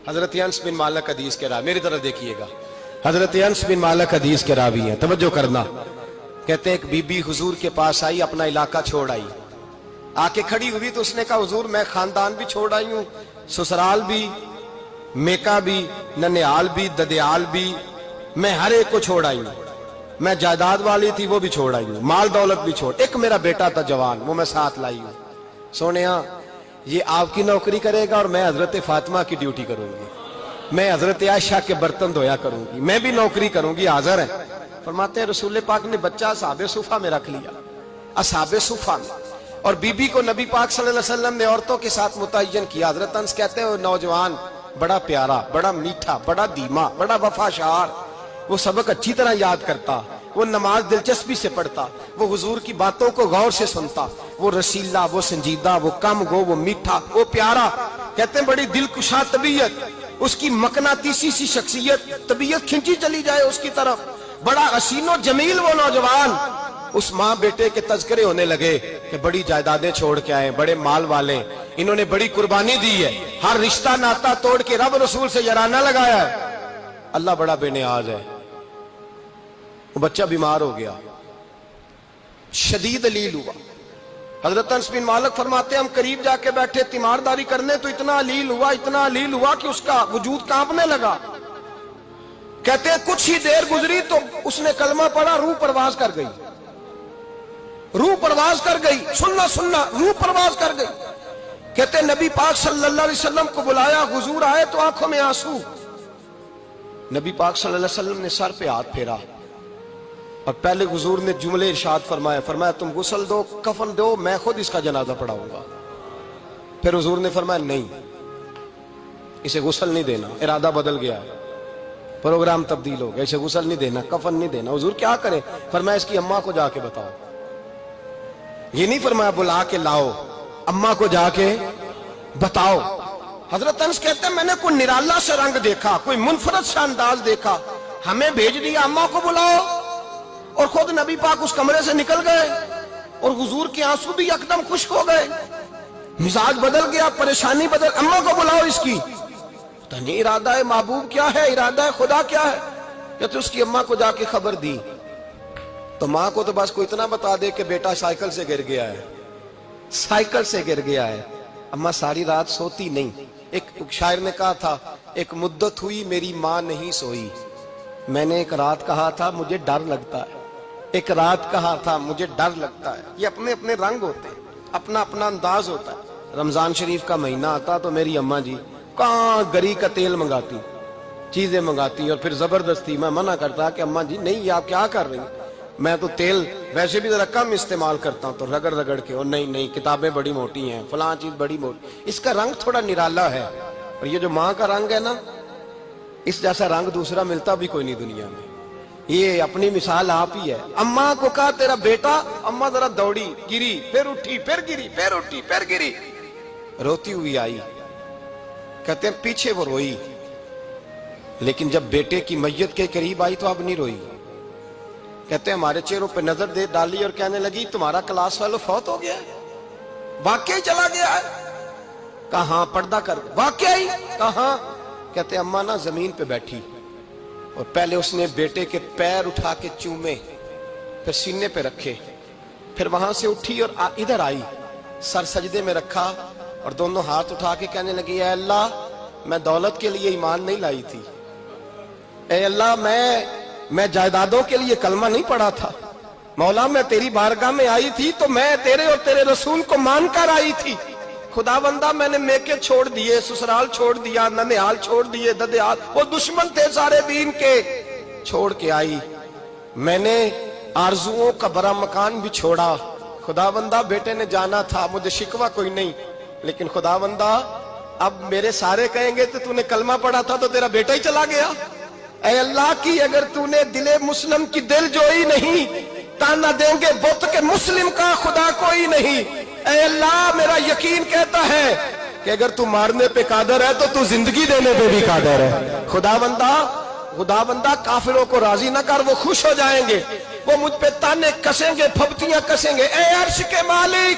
حضرت انس بن مالک حدیث کے راوی، میری طرف دیکھیے گا، حضرت انس بن مالک حدیث کے راوی ہیں، توجہ کرنا۔ کہتے ہیں ایک بی بی حضور کے پاس آئی، اپنا علاقہ چھوڑ آئی، آ کے کھڑی ہوئی تو اس نے کہا حضور میں خاندان بھی چھوڑ آئی ہوں، سسرال بھی، میکا بھی، ننیال بھی، ددیال بھی، میں ہر ایک کو چھوڑ آئی ہوں، میں جائیداد والی تھی وہ بھی چھوڑ آئی ہوں، مال دولت بھی چھوڑ، ایک میرا بیٹا تھا جوان وہ میں ساتھ لائی ہوں۔ سونیا یہ آپ کی نوکری کرے گا اور میں حضرت فاطمہ کی ڈیوٹی کروں گی، میں حضرت عائشہ کے برتن دھویا کروں گی، میں بھی نوکری کروں گی، حاضر ہے۔ فرماتے ہیں رسول پاک نے بچہ اصحاب صفہ میں رکھ لیا، اصحاب صفہ میں، اور بی بی کو نبی پاک صلی اللہ علیہ وسلم نے عورتوں کے ساتھ متعین کیا۔ حضرت انس کہتے ہیں وہ نوجوان بڑا پیارا، بڑا میٹھا، بڑا دھیما، بڑا وفاشار، وہ سبق اچھی طرح یاد کرتا، وہ نماز دلچسپی سے پڑھتا، وہ حضور کی باتوں کو غور سے سنتا، وہ رسیلا، وہ سنجیدہ، وہ کم گو، وہ میٹھا، وہ پیارا۔ کہتے ہیں بڑی دلکشا طبیعت، اس کی مقناطیسی سی شخصیت، طبیعت کھنچی چلی جائے اس کی طرف، بڑا حسین و جمیل وہ نوجوان۔ اس ماں بیٹے کے تذکرے ہونے لگے کہ بڑی جائیدادیں چھوڑ کے آئے، بڑے مال والے، انہوں نے بڑی قربانی دی ہے، ہر رشتہ ناتا توڑ کے رب رسول سے یارانہ لگایا ہے، اللہ بڑا بے نیاز ہے۔ وہ بچہ بیمار ہو گیا، شدید علیل ہوا۔ حضرت انس بن مالک فرماتے ہیں ہم قریب جا کے بیٹھے تیمارداری کرنے تو اتنا علیل ہوا کہ اس کا وجود کانپنے لگا۔ کہتے ہیں کچھ ہی دیر گزری تو اس نے کلمہ پڑھا، روح پرواز کر گئی، روح پرواز کر گئی، سننا روح پرواز کر گئی۔ کہتے ہیں نبی پاک صلی اللہ علیہ وسلم کو بلایا، حضور آئے تو آنکھوں میں آنسو۔ نبی پاک صلی اللہ علیہ وسلم نے سر پہ ہاتھ پھیرا اور پہلے حضور نے جملے ارشاد فرمایا تم غسل دو، کفن دو، میں خود اس کا جنازہ پڑھاؤں گا۔ پھر حضور نے فرمایا نہیں، اسے غسل نہیں دینا، ارادہ بدل گیا ہے، پروگرام تبدیل ہو گیا، اسے غسل نہیں دینا، کفن نہیں دینا۔ حضور کیا کرے؟ فرمایا اس کی اماں کو جا کے بتاؤ۔ یہ نہیں فرمایا بلا کے لاؤ، اماں کو جا کے بتاؤ۔ حضرت انس کہتے ہیں میں نے کوئی نرالا سے رنگ دیکھا، کوئی منفرد سے انداز دیکھا، ہمیں بھیج دیا اماں کو بلاؤ، اور خود نبی پاک اس کمرے سے نکل گئے اور حضور کے آنسو بھی یکدم خشک ہو گئے، مزاج بدل گیا، پریشانی بدل، اماں کو بلاؤ اس کی۔ پتہ نہیں ارادہ ہے محبوب کیا ہے، ارادہ ہے خدا کیا ہے۔ کہتے اس کی اماں کو جا کے خبر دی تو ماں کو تو بس کوئی اتنا بتا دے کہ بیٹا سائیکل سے گر گیا ہے، سائیکل سے گر گیا ہے۔ اماں ساری رات سوتی نہیں۔ ایک شاعر نے کہا تھا ایک مدت ہوئی میری ماں نہیں سوئی، میں نے ایک رات کہا تھا مجھے ڈر لگتا ہے، ایک رات کہا تھا مجھے ڈر لگتا ہے۔ یہ اپنے اپنے رنگ ہوتے ہیں، اپنا اپنا انداز ہوتا ہے۔ رمضان شریف کا مہینہ آتا تو میری اماں جی کہاں گری کا تیل منگاتی، چیزیں منگاتی، اور پھر زبردستی میں منع کرتا کہ اماں جی نہیں یہ آپ کیا کر رہی ہیں، میں تو تیل ویسے بھی ذرا کم استعمال کرتا ہوں، تو رگڑ رگڑ کے، اور نہیں کتابیں بڑی موٹی ہیں، فلاں چیز بڑی موٹی، اس کا رنگ تھوڑا نرالا ہے۔ اور یہ جو ماں کا رنگ ہے نا، اس جیسا رنگ دوسرا ملتا بھی کوئی نہیں دنیا میں۔ یہ اپنی مثال آپ ہی ہے۔ اماں کو کہا تیرا بیٹا، اماں ذرا دوڑی، گری، پھر اٹھی، پھر گری، پھر اٹھی، پھر گری، روتی ہوئی آئی۔ کہتے ہیں پیچھے وہ روئی، لیکن جب بیٹے کی میت کے قریب آئی تو اب نہیں روئی۔ کہتے ہیں ہمارے چہروں پہ نظر دے ڈالی اور کہنے لگی تمہارا کلاس فیلو فوت ہو گیا ہے، واقعی چلا گیا ہے؟ کہاں پردہ کر، واقعی کہاں؟ کہتے ہیں اماں نا زمین پہ بیٹھی اور پہلے اس نے بیٹے کے پیر اٹھا کے چومے، پھر سینے پہ رکھے، پھر وہاں سے اٹھی اور ادھر آئی، سر سجدے میں رکھا اور دونوں ہاتھ اٹھا کے کہنے لگی اے اللہ میں دولت کے لیے ایمان نہیں لائی تھی، اے اللہ میں جائیدادوں کے لیے کلمہ نہیں پڑھا تھا، مولا میں تیری بارگاہ میں آئی تھی تو میں تیرے اور تیرے رسول کو مان کر آئی تھی، خدا بندہ میں نے میکے چھوڑ دیے، سسرال چھوڑ دیا، ننیال چھوڑ دیے، ددیال، وہ دشمن تھے سارے دین کے، چھوڑ کے آئی، میں نے آرزوؤں کا بڑا مکان بھی چھوڑا، خدا بندہ بیٹے نے جانا تھا، مجھے شکوہ کوئی نہیں، لیکن خدا بندہ اب میرے سارے کہیں گے تو نے کلمہ پڑھا تھا تو تیرا بیٹا ہی چلا گیا، اے اللہ کی اگر نے دل مسلم کی دل جوئی نہیں، تانا دیں گے بت کے مسلم کا خدا کوئی نہیں، اے اللہ میرا یقین کہتا ہے کہ اگر تو مارنے پہ قادر ہے تو زندگی دینے پہ بھی قادر ہے۔ خدا بندہ کافروں کو راضی نہ کر، وہ خوش ہو جائیں گے، وہ مجھ پہ تانے کسیں گے، پھپتیاں کسیں گے، اے عرش کے مالک